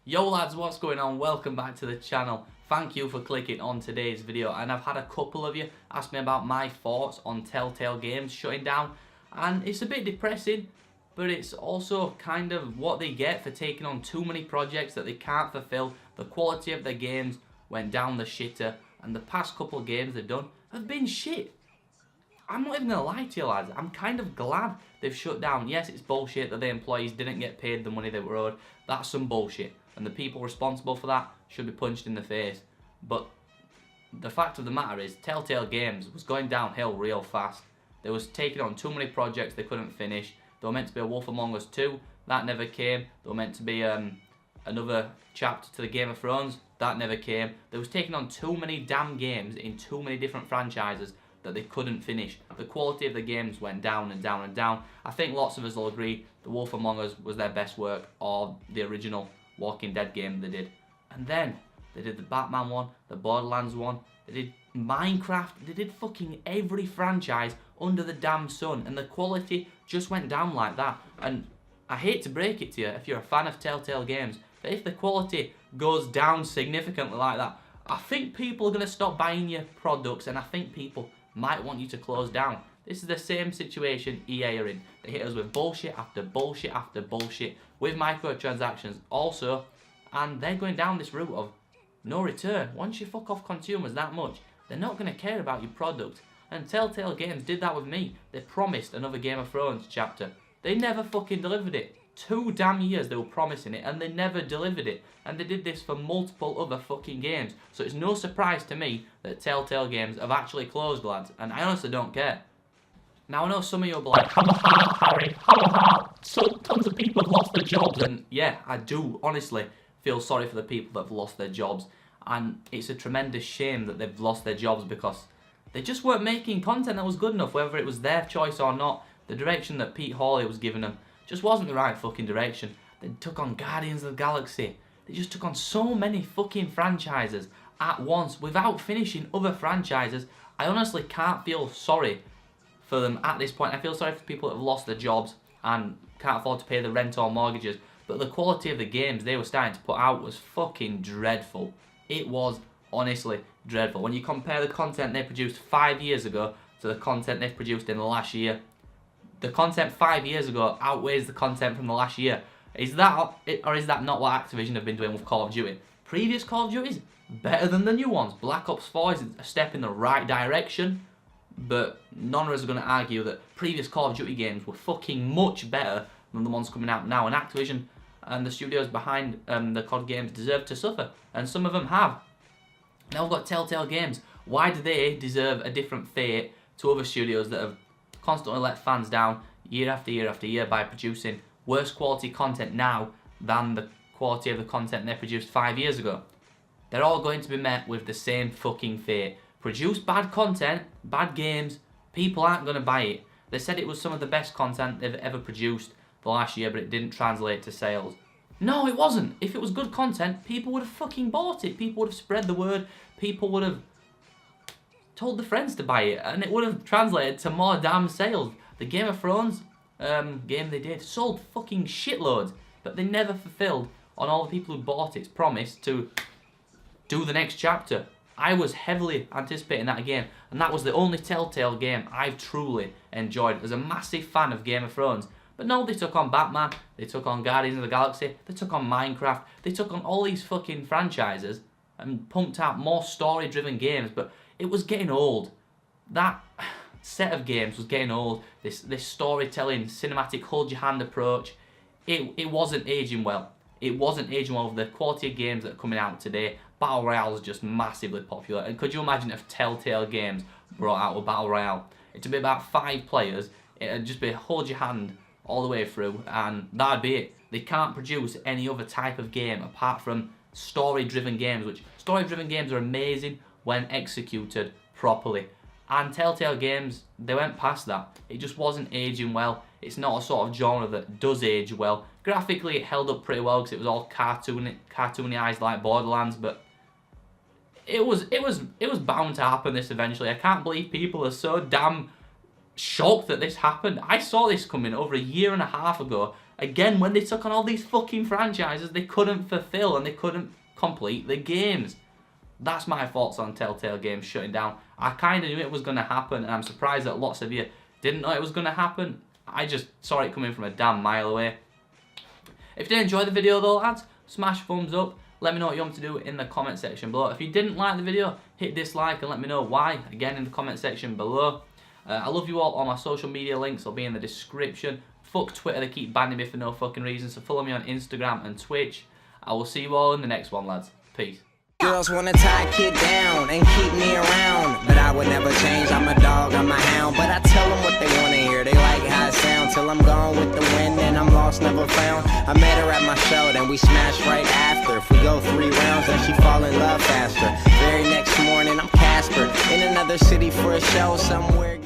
Yo lads, what's going on? Welcome back to the channel. Thank you for clicking on today's video, and I've had a couple of you ask me about my thoughts on Telltale Games shutting down, and it's a bit depressing, but it's also kind of what they get for taking on too many projects that they can't fulfill. The quality of their games went down the shitter, and the past couple of games they've done have been shit. I'm not even gonna lie to you lads, I'm kind of glad they've shut down. Yes, it's bullshit that the employees didn't get paid the money they were owed. That's some bullshit, and the people responsible for that should be punched in the face. But the fact of the matter is, Telltale Games was going downhill real fast. They was taking on too many projects they couldn't finish. They were meant to be a Wolf Among Us 2, that never came. They were meant to be another chapter to the Game of Thrones, that never came. They was taking on too many damn games in too many different franchises that they couldn't finish. The quality of the games went down and down and down. I think lots of us will agree The Wolf Among Us was their best work, or the original Walking Dead game they did. And then they did the Batman one, the Borderlands one, they did Minecraft, they did fucking every franchise under the damn sun, and the quality just went down like that. And I hate to break it to you if you're a fan of Telltale Games, but if the quality goes down significantly like that, I think people are going to stop buying your products, and I think people might want you to close down. This is the same situation EA are in. They hit us with bullshit after bullshit after bullshit with microtransactions also, and they're going down this route of no return. Once you fuck off consumers that much, they're not going to care about your product. And Telltale Games did that with me. They promised another Game of Thrones chapter. They never fucking delivered it. 2 damn years they were promising it, and they never delivered it. And they did this for multiple other fucking games. So it's no surprise to me that Telltale Games have actually closed, lads. And I honestly don't care. Now I know some of you will be like, come on, Harry, come on. So tons of people have lost their jobs. And yeah, I do honestly feel sorry for the people that have lost their jobs. And it's a tremendous shame that they've lost their jobs because they just weren't making content that was good enough, whether it was their choice or not. The direction that Pete Hawley was giving them just wasn't the right fucking direction. They took on Guardians of the Galaxy. They just took on so many fucking franchises at once without finishing other franchises. I honestly can't feel sorry for them at this point. I feel sorry for people that have lost their jobs and can't afford to pay the rent or mortgages. But the quality of the games they were starting to put out was fucking dreadful. It was honestly dreadful. When you compare the content they produced 5 years ago to the content they've produced in the last year, the content 5 years ago outweighs the content from the last year. Is that, or is that not what Activision have been doing with Call of Duty? Previous Call of Duties, better than the new ones. Black Ops 4 is a step in the right direction, but none of us are going to argue that previous Call of Duty games were fucking much better than the ones coming out now. And Activision and the studios behind the COD games deserve to suffer, and some of them have. Now we've got Telltale Games. Why do they deserve a different fate to other studios that have constantly let fans down year after year after year by producing worse quality content now than the quality of the content they produced 5 years ago? They're all going to be met with the same fucking fate. Produce bad content, bad games, people aren't going to buy it. They said it was some of the best content they've ever produced the last year, but it didn't translate to sales. No, it wasn't. If it was good content, people would have fucking bought it. People would have spread the word. People would have told their friends to buy it, and it would have translated to more damn sales. The Game of Thrones game they did sold fucking shitloads, but they never fulfilled on all the people who bought its promise to do the next chapter. I was heavily anticipating that again, and that was the only Telltale game I've truly enjoyed as a massive fan of Game of Thrones. But no, they took on Batman, they took on Guardians of the Galaxy, they took on Minecraft, they took on all these fucking franchises and pumped out more story-driven games, but it was getting old. That set of games was getting old. This storytelling, cinematic, hold-your-hand approach, it wasn't aging well. It wasn't aging well with the quality of games that are coming out today. Battle Royale is just massively popular. And could you imagine if Telltale Games brought out a Battle Royale? It'd be about 5 players. It'd just be hold your hand all the way through, and that'd be it. They can't produce any other type of game apart from story-driven games, which story-driven games are amazing when executed properly. And Telltale Games, they went past that. It just wasn't aging well. It's not a sort of genre that does age well. Graphically, it held up pretty well because it was all cartoonized like Borderlands, but it was bound to happen this eventually. I can't believe people are so damn shocked that this happened. I saw this coming over a year and a half ago, Again, when they took on all these fucking franchises, they couldn't fulfill and they couldn't complete the games. That's my thoughts on Telltale Games shutting down. I kind of knew it was going to happen, and I'm surprised that lots of you didn't know it was going to happen. I just saw it coming from a damn mile away. If you did enjoy the video though, lads, smash thumbs up. Let me know what you want me to do in the comment section below. If you didn't like the video, hit dislike and let me know why, again in the comment section below. I love you all. All my social media links will be in the description. Fuck Twitter, they keep banning me for no fucking reason, so follow me on Instagram and Twitch. I will see you all in the next one, lads. Peace. Girls wanna tie a kid down and keep me around, but I would never change. I'm a dog, I'm a hound, but I tell them what they wanna hear. They like how it sounds till I'm gone with the wind and I'm lost, never found. I met her at my show, then we smashed right after. If we go 3 rounds, then she fall in love faster. Very next morning, I'm Casper in another city for a show somewhere.